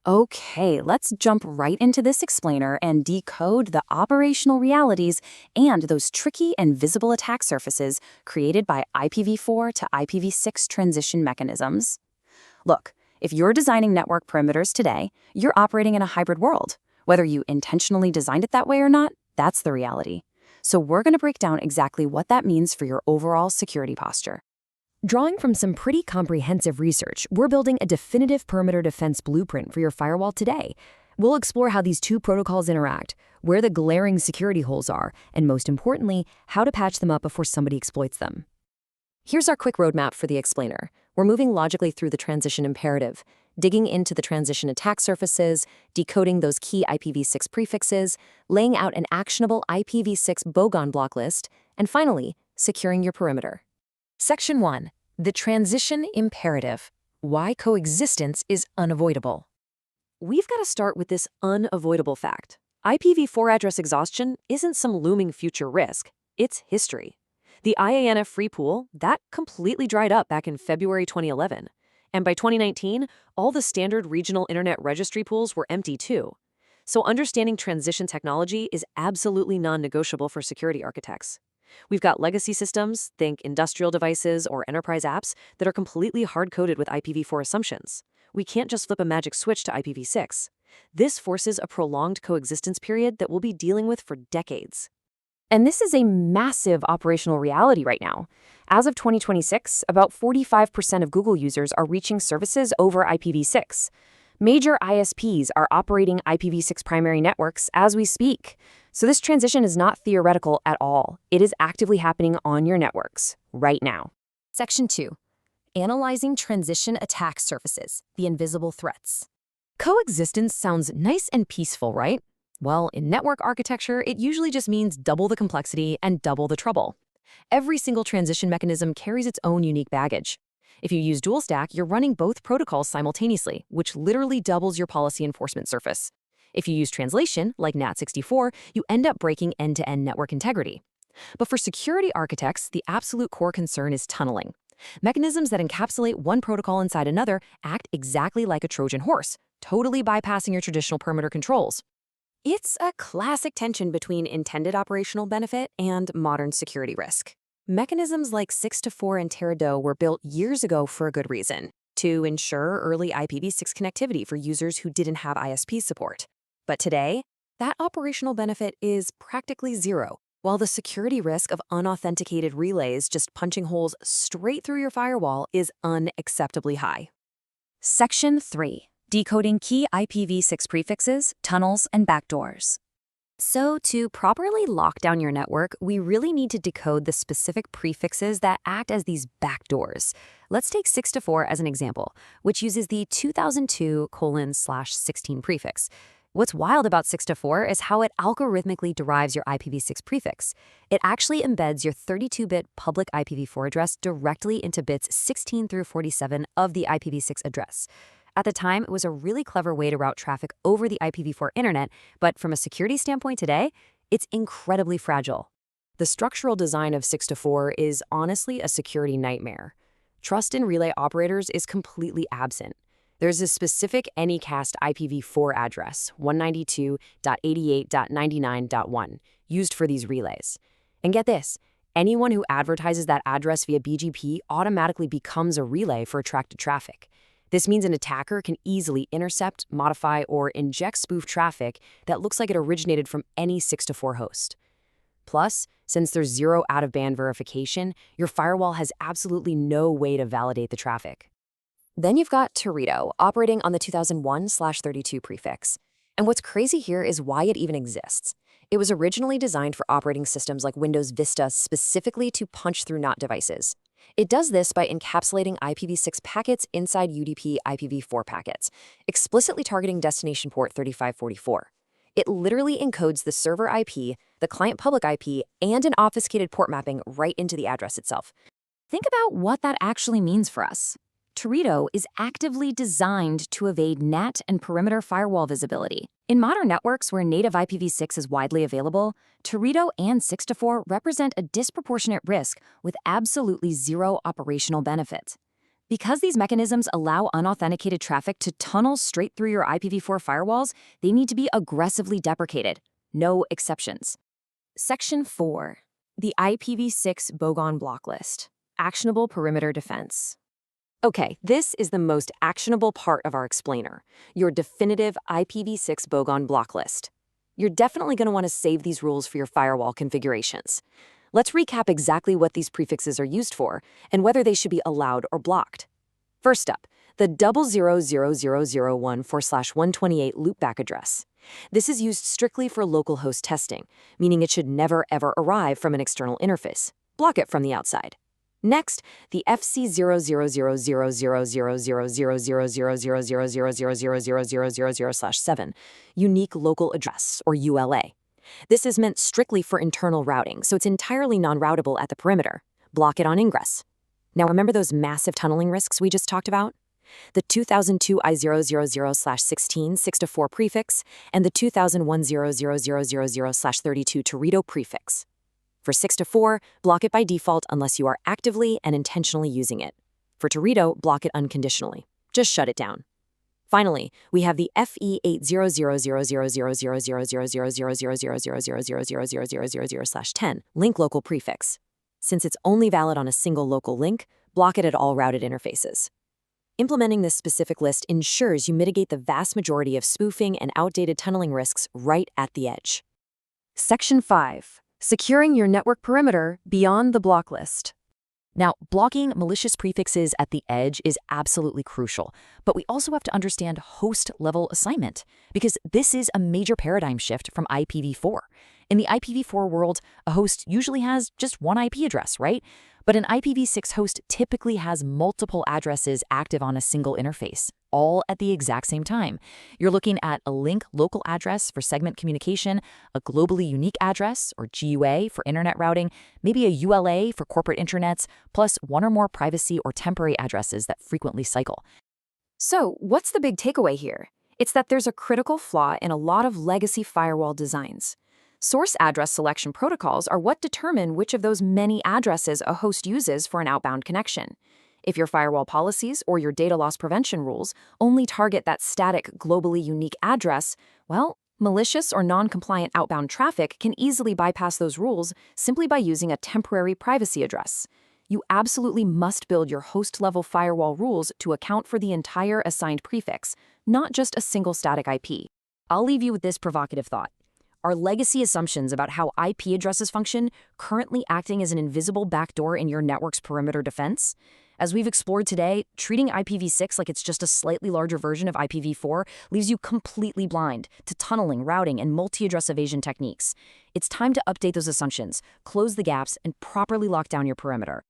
Okay, let's jump right into this explainer and decode the operational realities and those tricky and visible attack surfaces created by IPv4 to IPv6 transition mechanisms. Look, if you're designing network perimeters today, you're operating in a hybrid world. Whether you intentionally designed it that way or not, that's the reality. So we're going to break down exactly what that means for your overall security posture. Drawing from some pretty comprehensive research, we're building a definitive perimeter defense blueprint for your firewall today. We'll explore how these two protocols interact, where the glaring security holes are, and most importantly, how to patch them up before somebody exploits them. Here's our quick roadmap for the explainer. We're moving logically through the transition imperative, digging into the transition attack surfaces, decoding those key IPv6 prefixes, laying out an actionable IPv6 bogon block list, and finally, securing your perimeter. Section 1. The Transition Imperative. Why coexistence is unavoidable. We've got to start with this unavoidable fact. IPv4 address exhaustion isn't some looming future risk. It's history. The IANF free pool, that completely dried up back in February 2011. And by 2019, all the standard regional internet registry pools were empty too. So understanding transition technology is absolutely non-negotiable for security architects. We've got legacy systems, think industrial devices or enterprise apps, that are completely hard-coded with IPv4 assumptions. We can't just flip a magic switch to IPv6. This forces a prolonged coexistence period that we'll be dealing with for decades. And this is a massive operational reality right now. As of 2026, about 45% of Google users are reaching services over IPv6. Major ISPs are operating IPv6 primary networks as we speak. So this transition is not theoretical at all. It is actively happening on your networks right now. Section 2. Analyzing transition attack surfaces, the invisible threats. Coexistence sounds nice and peaceful, right? Well, in network architecture, it usually just means double the complexity and double the trouble. Every single transition mechanism carries its own unique baggage. If you use dual stack, you're running both protocols simultaneously, which literally doubles your policy enforcement surface. If you use translation, like NAT64, you end up breaking end-to-end network integrity. But for security architects, the absolute core concern is tunneling. Mechanisms that encapsulate one protocol inside another act exactly like a Trojan horse, totally bypassing your traditional perimeter controls. It's a classic tension between intended operational benefit and modern security risk. Mechanisms like 6to4 and Teradot were built years ago for a good reason, to ensure early IPv6 connectivity for users who didn't have ISP support. But today, that operational benefit is practically zero, while the security risk of unauthenticated relays just punching holes straight through your firewall is unacceptably high. Section 3. Decoding key IPv6 prefixes, tunnels, and backdoors. So to properly lock down your network, we really need to decode the specific prefixes that act as these backdoors. Let's take 6to4 as an example, which uses the 2002:/16 prefix. What's wild about 6to4 is how it algorithmically derives your IPv6 prefix. It actually embeds your 32-bit public IPv4 address directly into bits 16 through 47 of the IPv6 address. At the time, it was a really clever way to route traffic over the IPv4 internet, but from a security standpoint today, it's incredibly fragile. The structural design of 6to4 is honestly a security nightmare. Trust in relay operators is completely absent. There's a specific Anycast IPv4 address, 192.88.99.1, used for these relays. And get this, anyone who advertises that address via BGP automatically becomes a relay for attracted traffic. This means an attacker can easily intercept, modify, or inject spoof traffic that looks like it originated from any 6to4 host. Plus, since there's zero out-of-band verification, your firewall has absolutely no way to validate the traffic. Then you've got Teradot, operating on the 2001/32 prefix. And what's crazy here is why it even exists. It was originally designed for operating systems like Windows Vista specifically to punch through NOT devices. It does this by encapsulating IPv6 packets inside UDP IPv4 packets, explicitly targeting destination port 3544. It literally encodes the server IP, the client public IP, and an obfuscated port mapping right into the address itself. Think about what that actually means for us. Teradot is actively designed to evade NAT and perimeter firewall visibility. In modern networks where native IPv6 is widely available, Teradot and 6to4 represent a disproportionate risk with absolutely zero operational benefit. Because these mechanisms allow unauthenticated traffic to tunnel straight through your IPv4 firewalls, they need to be aggressively deprecated. No exceptions. Section 4. The IPv6 bogon blocklist. Actionable perimeter defense. Okay, this is the most actionable part of our explainer, your definitive IPv6 bogon blocklist. You're definitely going to want to save these rules for your firewall configurations. Let's recap exactly what these prefixes are used for and whether they should be allowed or blocked. First up, the 000001/128 loopback address. This is used strictly for localhost testing, meaning it should never ever arrive from an external interface. Block it from the outside. Next, the FC0000000000000000000000000000/7 unique local address, or ULA. This is meant strictly for internal routing, so it's entirely non-routable at the perimeter. Block it on ingress. Now remember those massive tunneling risks we just talked about? The 2002 I000/16 6-4 prefix and the 2001 00000/32 Torito prefix. For 6-4, block it by default unless you are actively and intentionally using it. For Torito, block it unconditionally. Just shut it down. Finally, we have the FE800000000000000000000000000/10 link local prefix. Since it's only valid on a single local link, block it at all routed interfaces. Implementing this specific list ensures you mitigate the vast majority of spoofing and outdated tunneling risks right at the edge. Section 5. Securing your network perimeter beyond the block list. Now, blocking malicious prefixes at the edge is absolutely crucial, but we also have to understand host-level assignment, because this is a major paradigm shift from IPv4. In the IPv4 world, a host usually has just one IP address, right? But an IPv6 host typically has multiple addresses active on a single interface, all at the exact same time. You're looking at a link local address for segment communication, a globally unique address, or GUA, for internet routing, maybe a ULA for corporate intranets, plus one or more privacy or temporary addresses that frequently cycle. So, what's the big takeaway here? It's that there's a critical flaw in a lot of legacy firewall designs. Source address selection protocols are what determine which of those many addresses a host uses for an outbound connection. If your firewall policies or your data loss prevention rules only target that static, globally unique address, well, malicious or non-compliant outbound traffic can easily bypass those rules simply by using a temporary privacy address. You absolutely must build your host-level firewall rules to account for the entire assigned prefix, not just a single static IP. I'll leave you with this provocative thought. Are legacy assumptions about how IP addresses function currently acting as an invisible backdoor in your network's perimeter defense? As we've explored today, treating IPv6 like it's just a slightly larger version of IPv4 leaves you completely blind to tunneling, routing, and multi-address evasion techniques. It's time to update those assumptions, close the gaps, and properly lock down your perimeter.